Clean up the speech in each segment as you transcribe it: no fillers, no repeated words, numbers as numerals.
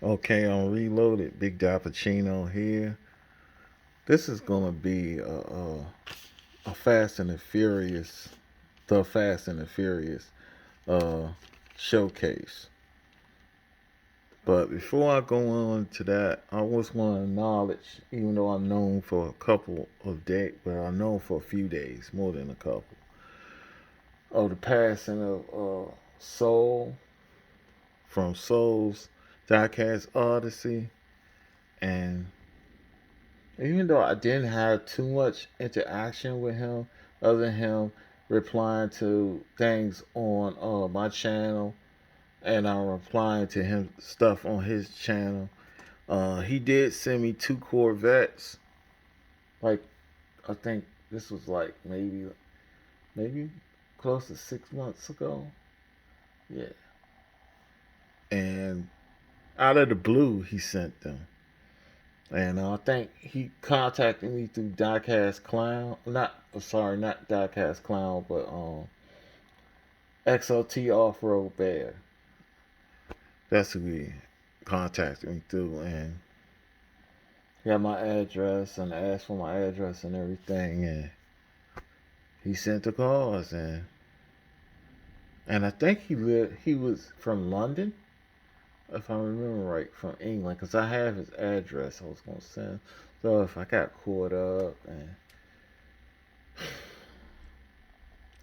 Okay, I'm reloaded. Big Pacino here. This is gonna be a Fast and the Furious, the Fast and the Furious uh, showcase. But before I go on to that, I just want to acknowledge, even though I'm known for a couple of days, well, I'm known for a few days, more than a couple, of the passing of Soul from Soul's diecast Odyssey, and even though I didn't have too much interaction with him, other than him replying to things on my channel, and I'm replying to him stuff on his channel. He did send me two Corvettes. Like I think this was like maybe close to 6 months ago. Yeah, and out of the blue, he sent them. And I think he contacted me through Diecast Clown. Not sorry, not Diecast Clown, but XOT Off Road Bear. That's who he contacted me through, and he got my address and asked for my address and everything, and he sent the cars, and I think he was from London, if I remember right, from England, because I have his address. I was gonna send. So if I got caught up, and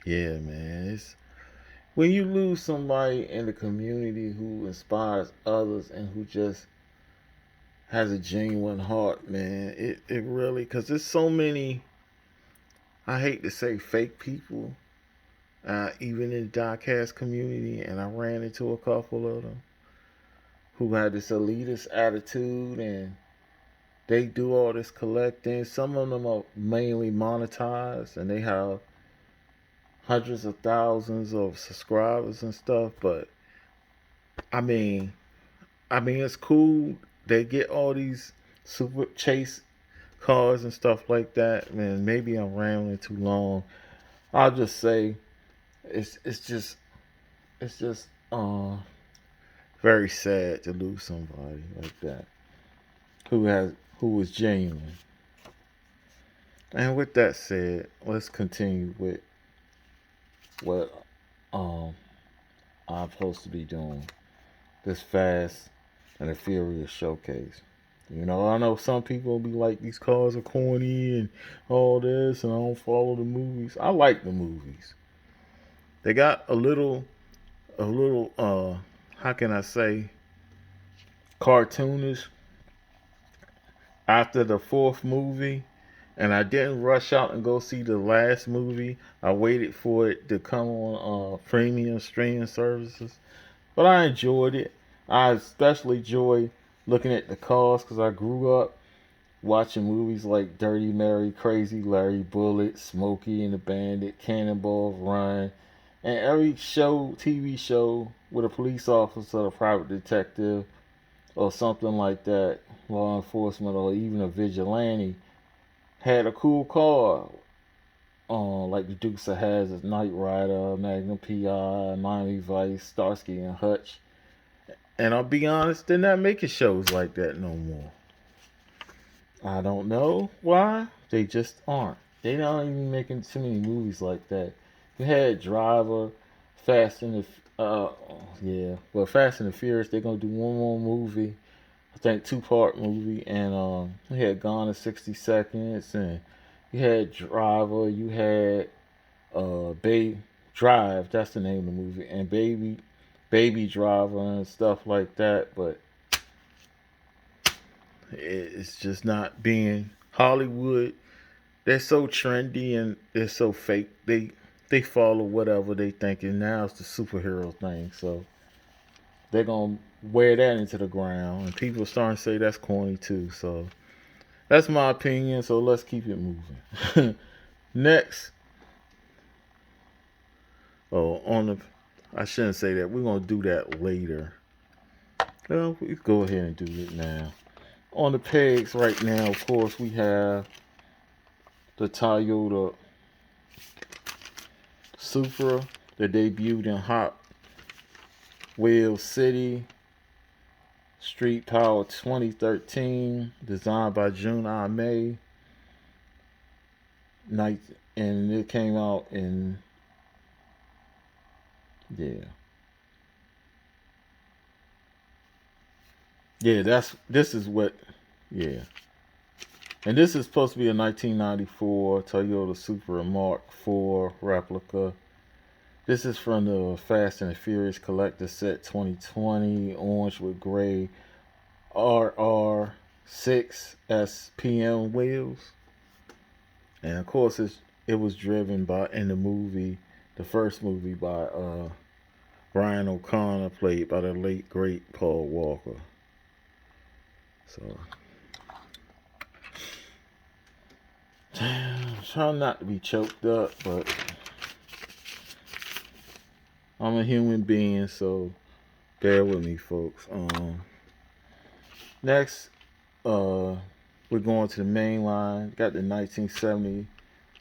yeah, man, it's when you lose somebody in the community who inspires others and who just has a genuine heart, man, it really, because there's so many, I hate to say fake people, even in the diecast community, and I ran into a couple of them who had this elitist attitude, and they do all this collecting. Some of them are mainly monetized, and they have hundreds of thousands of subscribers and stuff, but I mean, it's cool. They get all these super chase cars and stuff like that. Man, maybe I'm rambling too long. I'll just say it's just very sad to lose somebody like that who was genuine. And with that said, let's continue with what um I'm supposed to be doing. This Fast and the Furious showcase. You know, I know some people will be like, these cars are corny and all this, and I don't follow the movies. I like the movies. They got a little, how can I say, cartoonish after the fourth movie, and I didn't rush out and go see the last movie. I waited for it to come on premium streaming services, but I enjoyed it. I especially enjoy looking at the cars because I grew up watching movies like Dirty Mary, Crazy Larry, Bullet, Smokey and the Bandit, Cannonball Run, and every TV show with a police officer, a private detective, or something like that, law enforcement, or even a vigilante, had a cool car. Like the Dukes of Hazzard, Knight Rider, Magnum PI, Miami Vice, Starsky and Hutch. And I'll be honest, they're not making shows like that no more. I don't know why. They just aren't. They not even making too many movies like that. You had Driver, Fast and the yeah, well Fast and the Furious. They're gonna do one more movie. I think two-part movie, and you had Gone in 60 Seconds, and you had Driver. You had Baby Drive. That's the name of the movie, and Baby Driver and stuff like that. But it's just not being Hollywood. They're so trendy and they're so fake. They follow whatever they think, and now it's the superhero thing. So they're gonna wear that into the ground, and people are starting to say that's corny too. So that's my opinion. So let's keep it moving. Next, oh, on the, I shouldn't say that. We're gonna do that later. Well, we go ahead and do it now. On the pegs right now, of course, we have the Toyota Supra that debuted in Hot Wheel City, Street Power 2013, designed by Jun May. Night, and it came out in, yeah, yeah. This is what, yeah. And this is supposed to be a 1994 Toyota Supra Mark IV replica. This is from the Fast and the Furious Collector Set 2020, orange with gray RR6 SPM wheels. And of course, it was driven by, in the movie, the first movie, by Brian O'Connor, played by the late great Paul Walker. So, trying not to be choked up, but I'm a human being, so bear with me, folks. Next, we're going to the Mainline. Got the 1970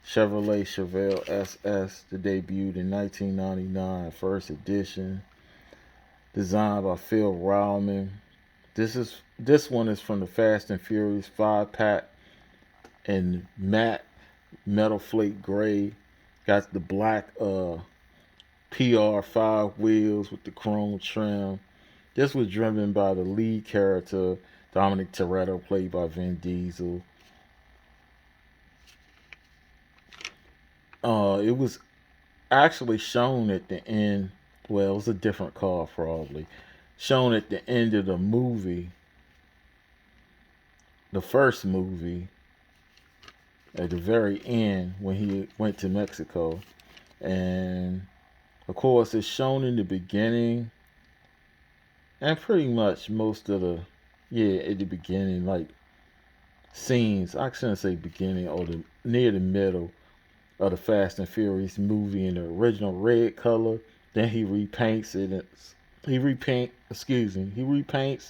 Chevrolet Chevelle SS, that debuted in 1999, first edition, designed by Phil Rowman. This one is from the Fast and Furious 5-pack in matte metal flake gray. Got the black PR5 wheels with the chrome trim. This was driven by the lead character, Dominic Toretto, played by Vin Diesel. It was actually shown at the end. Well, it was a different car, probably. Shown at the end of the movie, the first movie, at the very end when he went to Mexico. And of course, it's shown in the beginning and pretty much most of the, yeah, at the beginning, like scenes. I shouldn't say beginning, or the near the middle of the Fast and Furious movie in the original red color. Then he repaints it. He repaints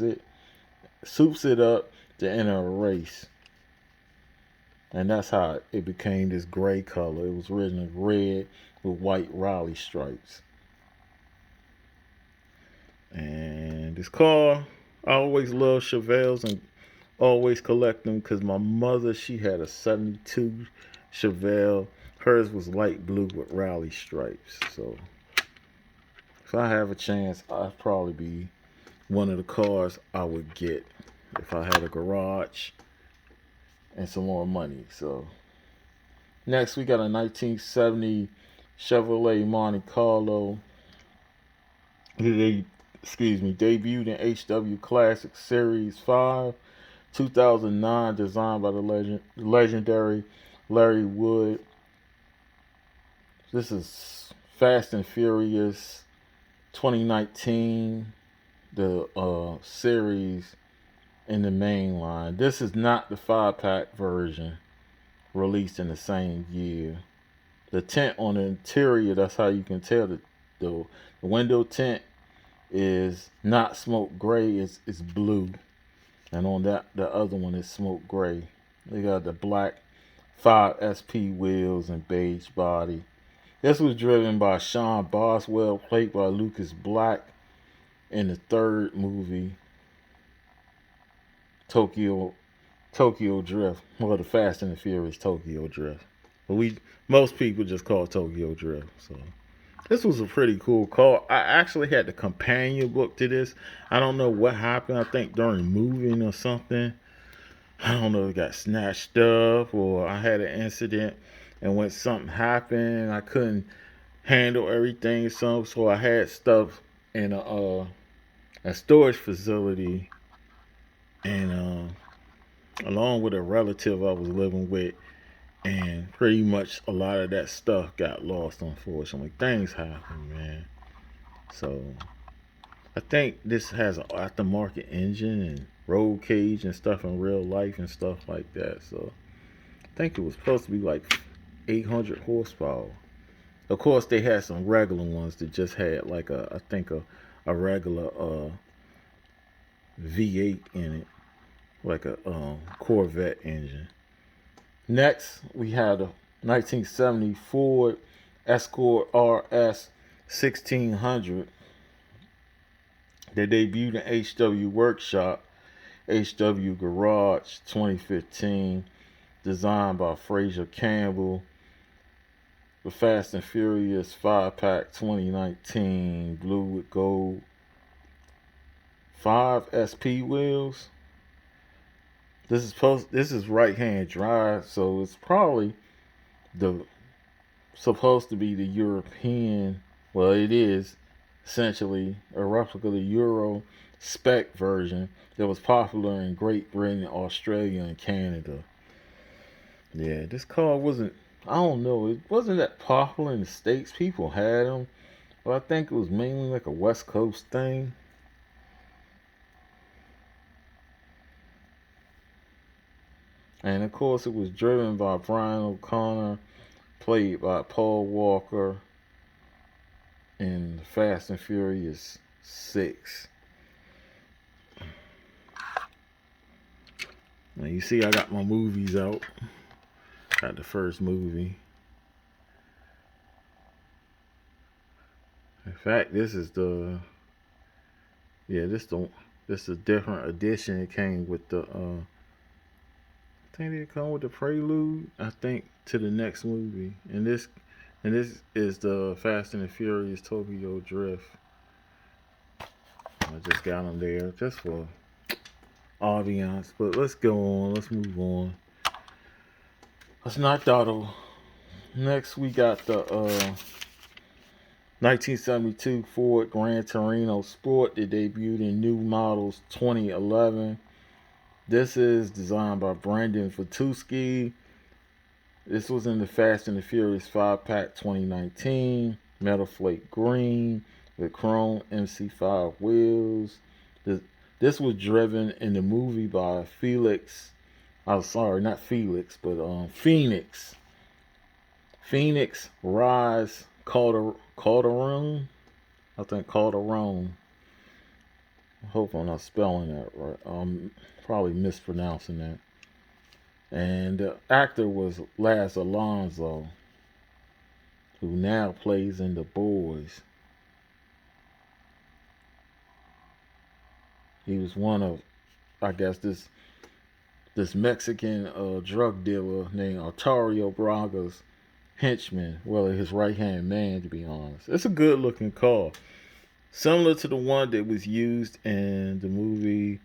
it, soups it up to enter a race. And that's how it became this gray color. It was originally red with white Raleigh stripes. And this car, I always loved Chevelles and always collect them because my mother, she had a 72 Chevelle. Hers was light blue with Raleigh stripes. So if I have a chance, I'd probably be one of the cars I would get if I had a garage and some more money. So next we got a 1970 Chevrolet Monte Carlo. Debuted in HW Classic Series 5, 2009, designed by the legendary Larry Wood. This is Fast and Furious 2019, the series in the main line. This is not the 5-pack version released in the same year. The tint on the interior, that's how you can tell the window tint is not smoke gray, it's blue. And on that, the other one is smoke gray. They got the black 5SP wheels and beige body. This was driven by Sean Boswell, played by Lucas Black, in the third movie, Tokyo Drift. Well, the Fast and the Furious Tokyo Drift. But most people just call it Tokyo Drift. So this was a pretty cool car. I actually had the companion book to this. I don't know what happened. I think during moving or something. I don't know if it got snatched up or I had an incident, and when something happened, I couldn't handle everything. So I had stuff in a storage facility, and along with a relative I was living with, and pretty much a lot of that stuff got lost. Unfortunately, things happen, man. So I think this has an aftermarket engine and roll cage and stuff in real life and stuff like that. So I think it was supposed to be like 800 horsepower. Of course, they had some regular ones that just had like a regular V8 in it, like a Corvette engine. Next, we had a 1970 Ford Escort RS 1600, They debuted in HW Workshop, HW Garage 2015, designed by Fraser Campbell. The Fast and Furious 5 pack 2019, blue with gold. 5 SP wheels. This is right hand drive, so it's probably the supposed to be the European. Well, it is essentially a replica of the Euro spec version that was popular in Great Britain, Australia, and Canada. Yeah, this car wasn't. I don't know. It wasn't that popular in the States. People had them, but I think it was mainly like a West Coast thing. And of course, it was driven by Brian O'Connor, played by Paul Walker in Fast and Furious 6. Now you see, I got my movies out. Got the first movie. In fact, this is the this is a different edition. It came with the I think it come with the prelude. I think to the next movie, and this is the Fast and the Furious Tokyo Drift. I just got them there just for ambiance. But let's go on. Let's move on. Let's knock out. Next, we got the 1972 Ford Gran Torino Sport that debuted in New Models 2011. This is designed by Brandon Fatuski. This was in the Fast and the Furious 5 pack 2019. Metal Flake Green with chrome MC5 wheels. This was driven in the movie by Felix. I'm sorry, not Felix, but Phoenix. Phoenix Rise Calderon. I think Calderon. I hope I'm not spelling that right. I'm probably mispronouncing that. And the actor was Laz Alonso, who now plays in The Boys. He was one of, I guess, this Mexican drug dealer named Arturo Braga's henchman, well, his right hand man, to be honest. It's a good looking car, similar to the one that was used in the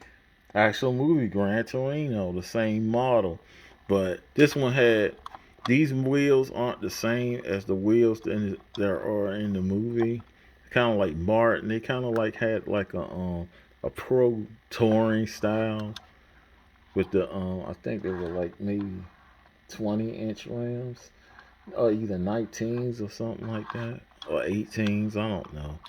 actual movie Gran Torino, the same model. But this one had, these wheels aren't the same as the wheels that are in the movie. Kind of like Martin, they kind of like had like a pro touring style with the I think they were like maybe 20-inch rims, or either 19s or something like that, or 18s. I don't know.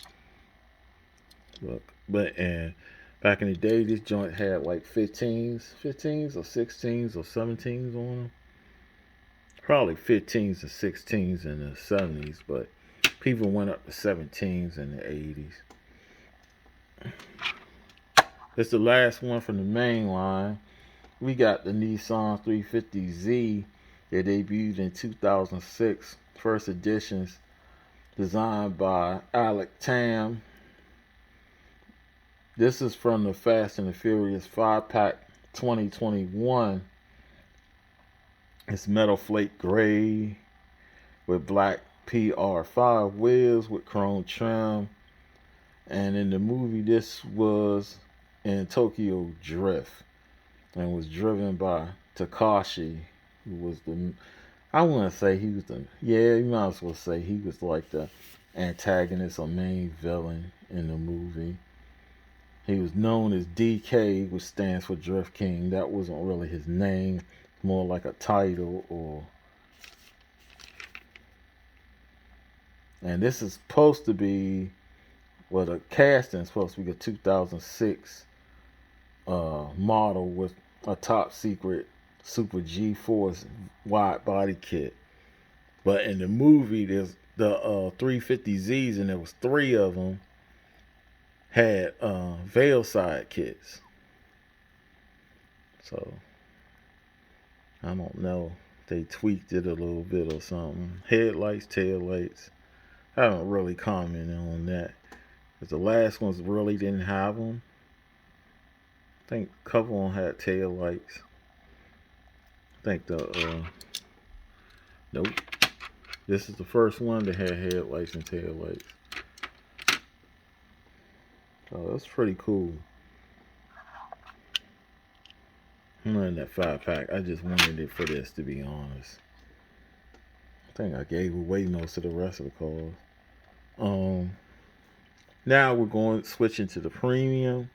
Look, but and back in the day, this joint had like 15s or 16s or 17s on them. Probably 15s and 16s in the 70s, but people went up to 17s in the 80s. It's the last one from the Mainline. We got the Nissan 350Z that debuted in 2006, first editions, designed by Alec Tam. This is from the Fast and the Furious 5 pack 2021. It's metal flake gray with black PR5 wheels with chrome trim. And in the movie, this was in Tokyo Drift and was driven by Takashi, who was I want to say he was you might as well say he was like the antagonist or main villain in the movie. He was known as DK, which stands for Drift King. That wasn't really his name, more like a title or. And this is supposed to be, well, the casting is supposed to be a 2006 model with a top secret Super G-Force wide body kit. But in the movie, there's the 350Zs, and there was 3 of them had veil side kits. So I don't know. They tweaked it a little bit or something. Headlights, taillights. I haven't really commented on that. Cause the last ones really didn't have them. I think a couple of them had tail lights. I think nope. This is the first one that had headlights and tail lights. So that's pretty cool. I'm not in that 5-pack. I just wanted it for this, to be honest. I think I gave away most of the rest of the cars. Now we're going switching to the premium.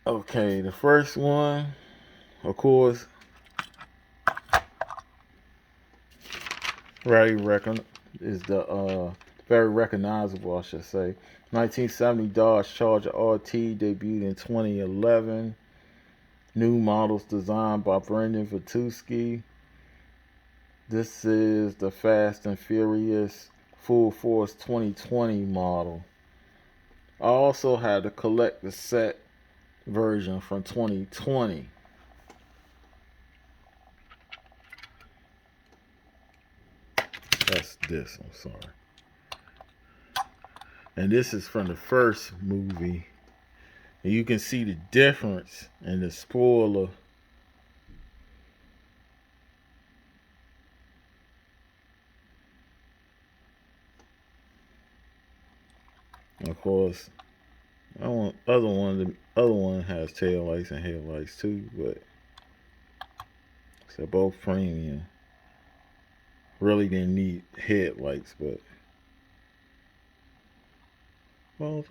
Okay, the first one, of course, is the very recognizable, I should say. 1970 Dodge Charger RT debuted in 2011. New models designed by Brendan Vatuski. This is the Fast and Furious Full Force 2020 model. I also had the collector set version from 2020. That's this, I'm sorry. And this is from the first movie. And you can see the difference in the spoiler. Of course, the other one has tail lights and headlights too, but they're both premium. Really didn't need headlights, but well,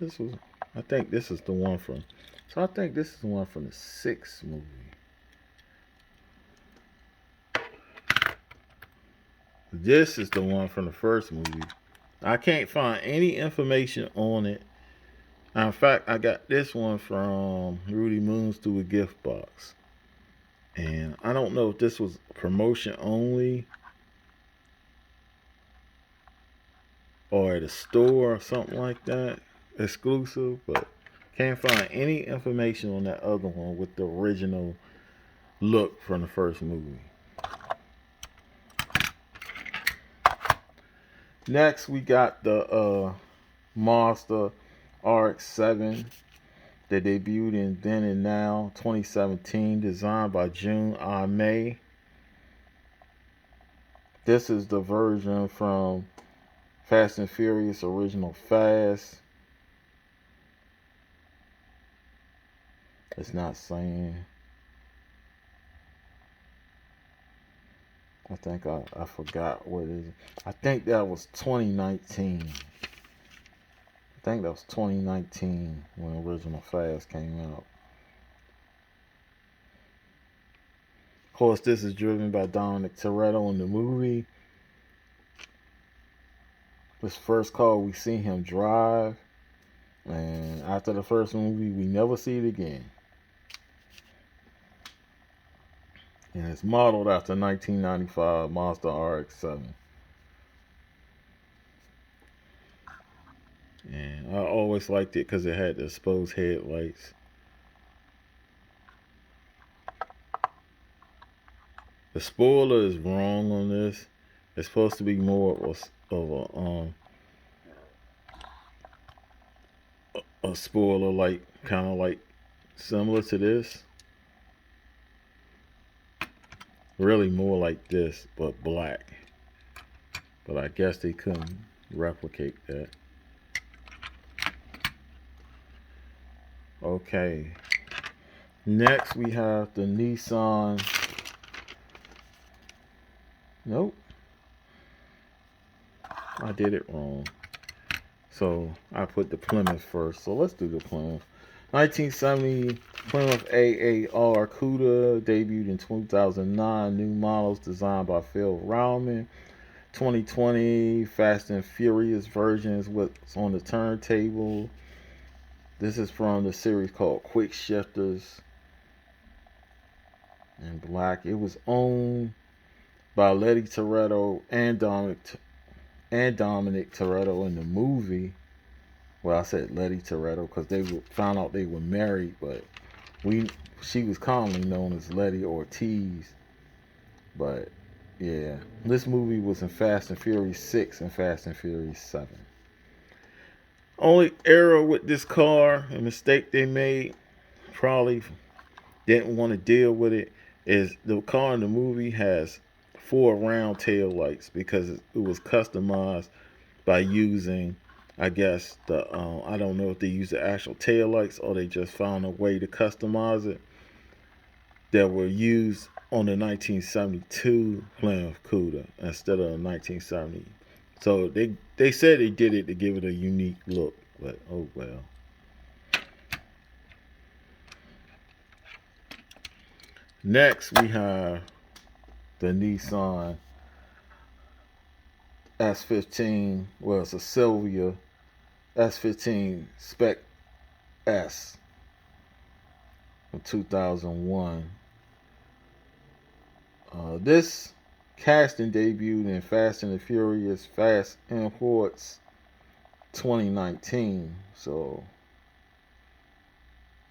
I think this is the one from. So I think this is the one from the 6th movie. This is the one from the first movie. I can't find any information on it. In fact, I got this one from Rudy Moons through a gift box. And I don't know if this was promotion only or at a store or something like that, exclusive, but can't find any information on that other one with the original look from the first movie. Next, we got the Mazda RX-7 that debuted in Then and Now 2017, designed by Jun May. This is the version from Fast and Furious Original Fast. It's not saying. I think I forgot what it is. I think that was 2019. I think that was 2019 when Original Fast came out. Of course, this is driven by Dominic Toretto in the movie. This first car we see him drive. And after the first movie, we never see it again. And it's modeled after 1995 Mazda RX-7. And I always liked it because it had the exposed headlights. The spoiler is wrong on this. It's supposed to be more of a spoiler, like kind of like similar to this. Really more like this, but black. But I guess they couldn't replicate that. Okay. Next we have the Nissan. Nope. I did it wrong. So I put the Plymouth first. So let's do the Plymouth. 1970 Plymouth AAR Cuda debuted in 2009. New models designed by Phil Rowman. 2020 Fast and Furious versions what's on the turntable. This is from the series called Quick Shifters. In black. It was owned by Letty Toretto and Dominic Toretto in the movie. Well, I said Letty Toretto because they found out they were married, but she was commonly known as Letty Ortiz. But Yeah, this movie was in Fast and Furious 6 and Fast and Furious 7. Only error with this car, a mistake they made, probably didn't want to deal with it, is the car in the movie has four round tail lights because it was customized by using, I guess, I don't know if they use the actual tail lights or they just found a way to customize it that were used on the 1972 Plymouth Cuda instead of the 1970. So they said they did it to give it a unique look, but oh well. Next we have the Nissan S15. Well, it's a Sylvia S15 Spec S from 2001. This casting debuted in Fast and the Furious Fast Imports 2019. So,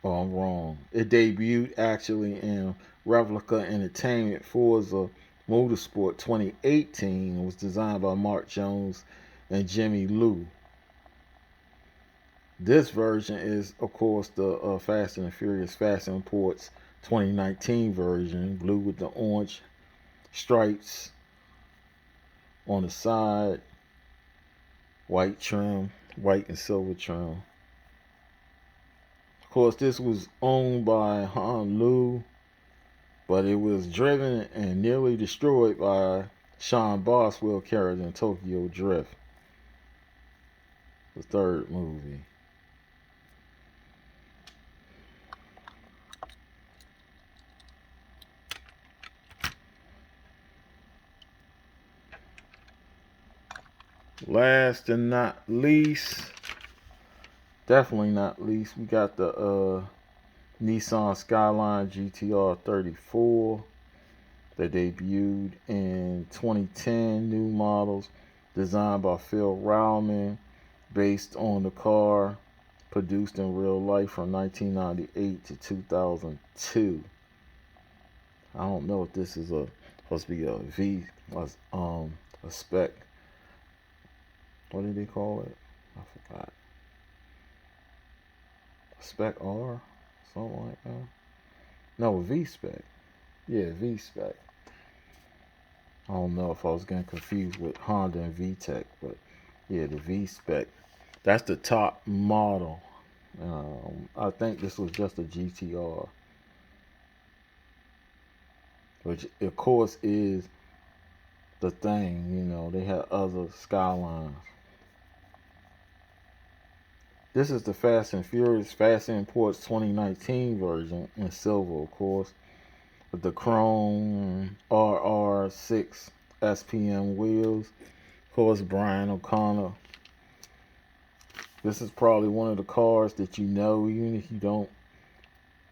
oh, I'm wrong. It debuted actually in Replica Entertainment Forza Motorsport 2018. It was designed by Mark Jones and Jimmy Liu. This version is, of course, the Fast and the Furious Fast Imports 2019 version, blue with the orange stripes on the side, white trim, white and silver trim. Of course, this was owned by Han Lu, but it was driven and nearly destroyed by Sean Boswell character in Tokyo Drift, the third movie. Last and not least, definitely not least, we got the Nissan Skyline GTR 34 that debuted in 2010. New models designed by Phil Rowman, based on the car produced in real life from 1998 to 2002. I don't know if this is supposed to be a V, a spec. What did they call it? I forgot. Spec R, something like that. No, V spec. Yeah, V spec. I don't know if I was getting confused with Honda and VTEC, but yeah, the V spec. That's the top model. I think this was just a GTR, which of course is the thing. You know, they had other Skylines. This is the Fast and Furious Fast Imports 2019 version in silver, of course, with the chrome RR6 SPM wheels. Of course, Brian O'Connor. This is probably one of the cars that you know, even if you don't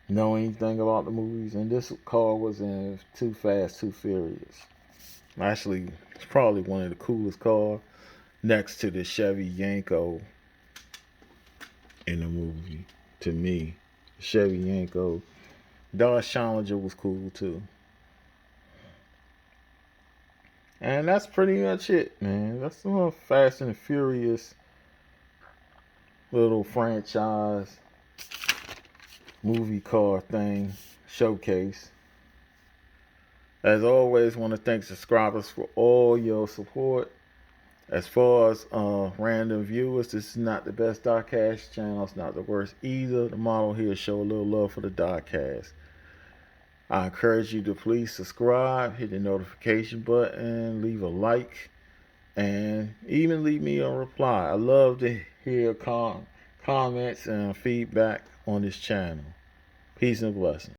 know anything about the movies. And this car was in Too Fast, Too Furious. Actually, it's probably one of the coolest cars next to the Chevy Yanko in the movie. To me, Chevy Yanko. Dodge Challenger was cool too. And that's pretty much it, man. That's the little Fast and Furious little franchise movie car thing showcase. As always, want to thank subscribers for all your support. As far as random viewers, this is not the best diecast channel. It's not the worst either. The model here show a little love for the diecast. I encourage you to please subscribe, hit the notification button, leave a like, and even leave me a reply. I love to hear comments and feedback on this channel. Peace and blessings.